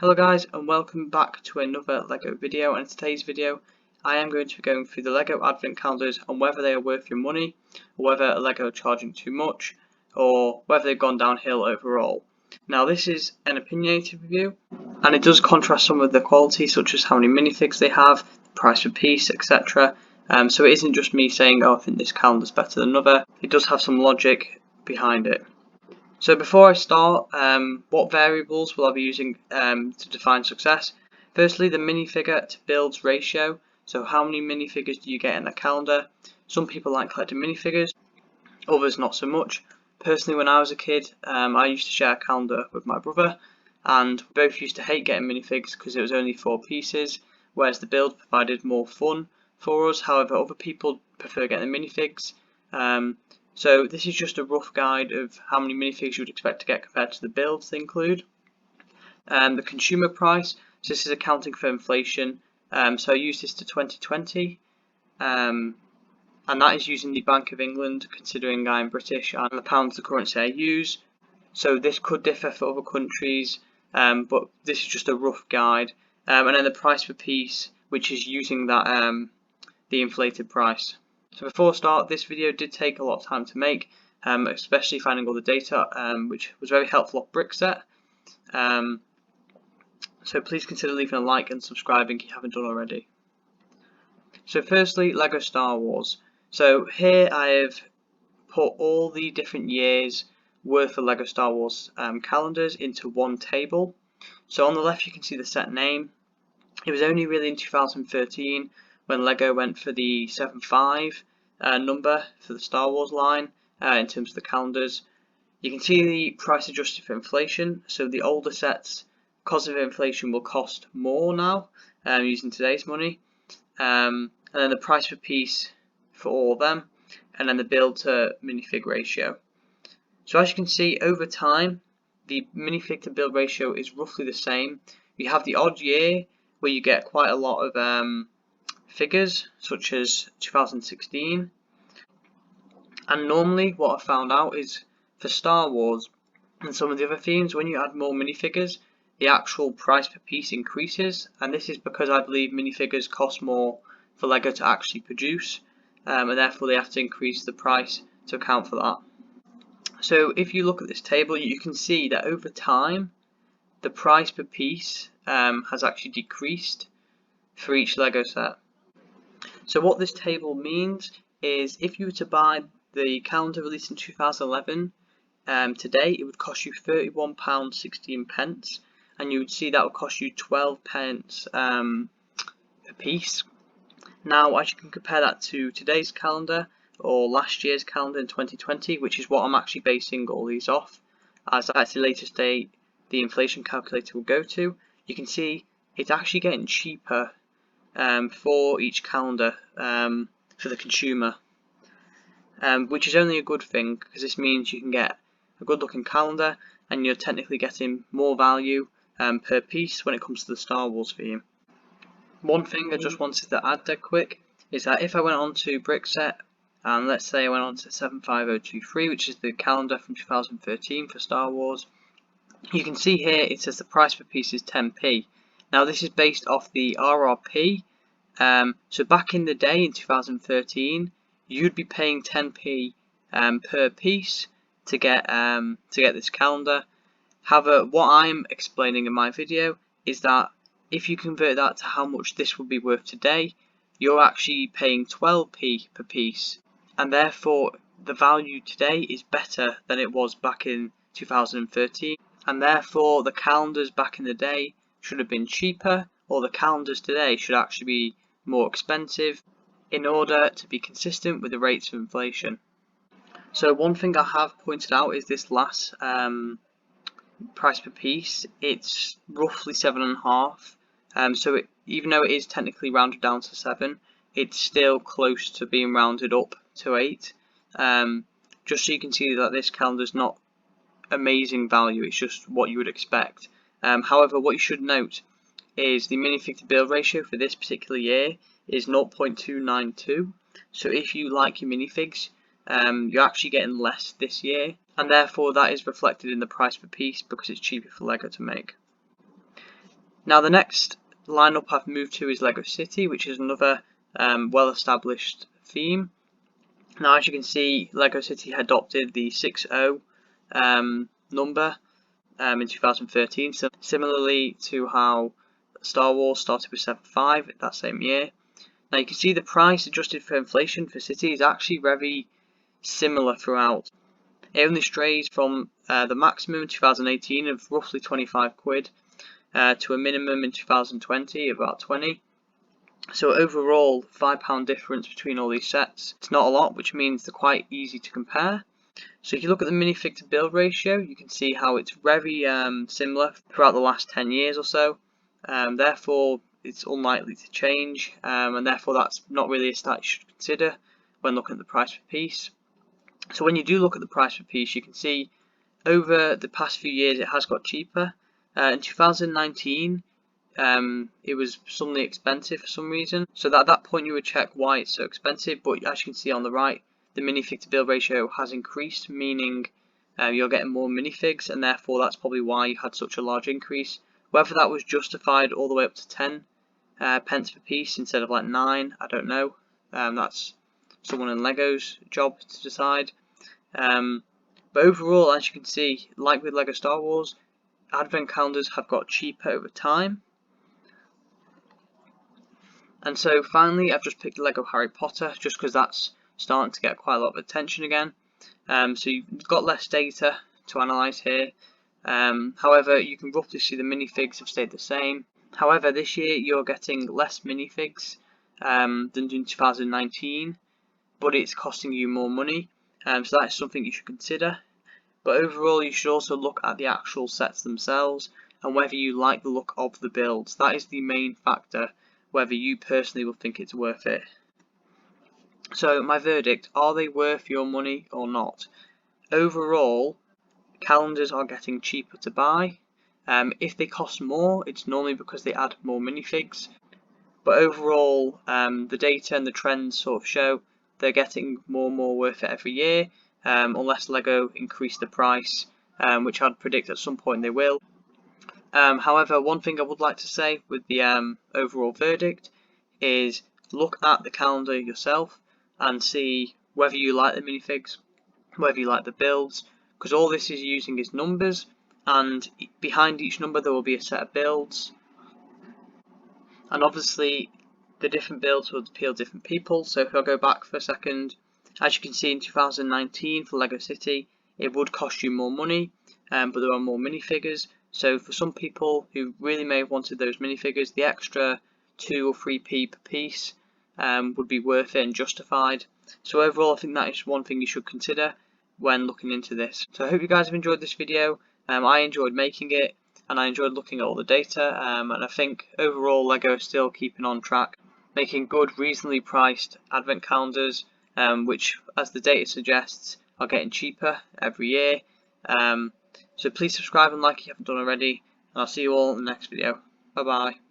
Hello guys, and welcome back to another LEGO video. And in today's video I am going to be going through the LEGO advent calendars and whether they are worth your money, or whether LEGO are charging too much, or whether they've gone downhill overall. Now this is an opinionated review and it does contrast some of the quality, such as how many minifigs they have, the price per piece, etc. So it isn't just me saying, oh, I think this calendar is better than another. It does have some logic behind it. So before I start, what variables will I be using to define success? Firstly, the minifigure to builds ratio. So how many minifigures do you get in a calendar? Some people like collecting minifigures, others not so much. Personally, when I was a kid, I used to share a calendar with my brother, and we both used to hate getting minifigs because it was only 4 pieces, whereas the build provided more fun for us. However, other people prefer getting the minifigs. So this is just a rough guide of how many minifigs you would expect to get compared to the builds they include. The consumer price, so this is accounting for inflation, so I use this to 2020, and that is using the Bank of England, considering I'm British and the pound's the currency I use. So this could differ for other countries, but this is just a rough guide. And then the price per piece, which is using that the inflated price. So before I start, this video did take a lot of time to make, especially finding all the data, which was very helpful off Brickset. So please consider leaving a like and subscribing if you haven't done already. So firstly, LEGO Star Wars. So here I have put all the different years worth of LEGO Star Wars calendars into one table. So on the left you can see the set name. It was only really in 2013 when LEGO went for the 75 number for the Star Wars line in terms of the calendars. You can see the price adjusted for inflation, so the older sets, because of inflation, will cost more now using today's money. And then the price per piece for all of them, and then the build to minifig ratio. So as you can see, over time the minifig to build ratio is roughly the same. You have the odd year where you get quite a lot of figures, such as 2016, and normally what I found out is for Star Wars and some of the other themes, when you add more minifigures, the actual price per piece increases, and this is because I believe minifigures cost more for LEGO to actually produce, and therefore they have to increase the price to account for that. So if you look at this table, you can see that over time the price per piece has actually decreased for each LEGO set. So what this table means is if you were to buy the calendar released in 2011 today, it would cost you £31.16, and you would see that would cost you 12 pence per piece. Now, as you can compare that to today's calendar or last year's calendar in 2020, which is what I'm actually basing all these off, as that's the latest date the inflation calculator will go to, you can see it's actually getting cheaper for each calendar for the consumer, which is only a good thing, because this means you can get a good looking calendar and you're technically getting more value per piece when it comes to the Star Wars theme. One thing I just wanted to add dead quick is that if I went on to Brickset, and let's say I went on to 75023, which is the calendar from 2013 for Star Wars, you can see here it says the price per piece is 10p. Now this is based off the RRP, so back in the day in 2013 you'd be paying 10p per piece to get this calendar. However, what I'm explaining in my video is that if you convert that to how much this would be worth today, you're actually paying 12p per piece, and therefore the value today is better than it was back in 2013, and therefore the calendars back in the day should have been cheaper, or the calendars today should actually be more expensive in order to be consistent with the rates of inflation. So one thing I have pointed out is this last price per piece. It's roughly 7.5, so even though it is technically rounded down to 7, it's still close to being rounded up to 8, just so you can see that this calendar is not amazing value, it's just what you would expect. However, what you should note is the minifig to build ratio for this particular year is 0.292, so if you like your minifigs, you're actually getting less this year, and therefore that is reflected in the price per piece because it's cheaper for LEGO to make. Now the next lineup I've moved to is Lego City, which is another well-established theme. Now as you can see, Lego City adopted the 6-0 number in 2013, so similarly to how Star Wars started with 7.5 that same year. Now you can see the price adjusted for inflation for City is actually very similar throughout. It only strays from the maximum in 2018 of roughly 25 quid to a minimum in 2020 of about 20. So overall, £5 difference between all these sets. It's not a lot, which means they're quite easy to compare. So if you look at the minifig to build ratio, you can see how it's very similar throughout the last 10 years or so. Therefore, it's unlikely to change, and therefore that's not really a stat you should consider when looking at the price per piece. So when you do look at the price per piece, you can see over the past few years it has got cheaper. In 2019, it was suddenly expensive for some reason. So at that point you would check why it's so expensive, but as you can see on the right, the minifig to build ratio has increased, meaning you're getting more minifigs, and therefore that's probably why you had such a large increase. Whether that was justified all the way up to 10 pence per piece instead of like 9, I don't know. That's someone in Lego's job to decide. But overall, as you can see, like with Lego Star Wars, advent calendars have got cheaper over time. And so finally, I've just picked Lego Harry Potter just because that's starting to get quite a lot of attention again. So you've got less data to analyse here. However, you can roughly see the minifigs have stayed the same. However, this year you're getting less minifigs than in 2019, but it's costing you more money. So that is something you should consider. But overall, you should also look at the actual sets themselves and whether you like the look of the builds. That is the main factor, whether you personally will think it's worth it. So my verdict, are they worth your money or not? Overall, calendars are getting cheaper to buy. If they cost more, it's normally because they add more minifigs. But overall, the data and the trends sort of show they're getting more and more worth it every year, unless Lego increase the price, which I'd predict at some point they will. However, one thing I would like to say with the overall verdict is look at the calendar yourself and see whether you like the minifigs, whether you like the builds, because all this is using is numbers, and behind each number there will be a set of builds. And obviously the different builds will appeal to different people. So if I go back for a second, as you can see in 2019 for Lego City, it would cost you more money, but there are more minifigures. So for some people who really may have wanted those minifigures, the extra 2 or 3p per piece would be worth it and justified. So overall, I think that is one thing you should consider when looking into this. So I hope you guys have enjoyed this video. I enjoyed making it, and I enjoyed looking at all the data, and I think overall Lego is still keeping on track, making good, reasonably priced advent calendars, which, as the data suggests, are getting cheaper every year. So please subscribe and like if you haven't done already, and I'll see you all in the next video. Bye bye.